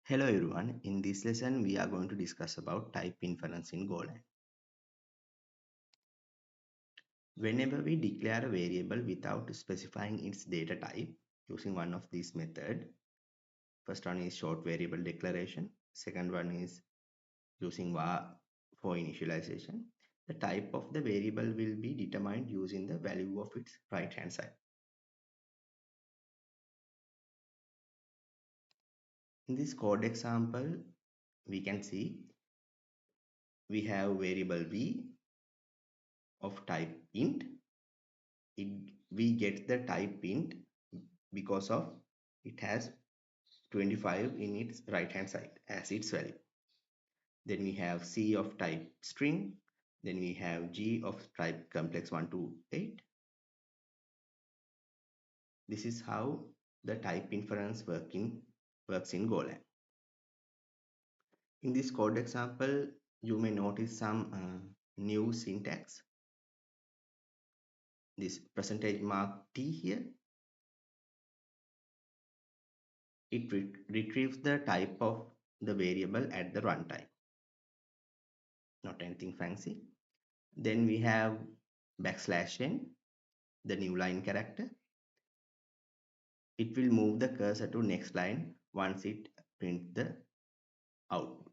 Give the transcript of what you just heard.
Hello everyone, in this lesson we are going to discuss about type inference in Golang. Whenever we declare a variable without specifying its data type using one of these methods, first one is short variable declaration, second one is using var for initialization. The type of the variable will be determined using the value of its right hand side. In this code example, we can see we have variable v of type int. We get the type int because of it has 25 in its right hand side as its value. Then we have C of type string. Then we have G of type complex 128. This is how the type inference works in Golang. In this code example, you may notice some new syntax. This percentage mark T here, it retrieves the type of the variable at the runtime. Not anything fancy. Then we have \n, the new line character. It will move the cursor to next line once it prints the out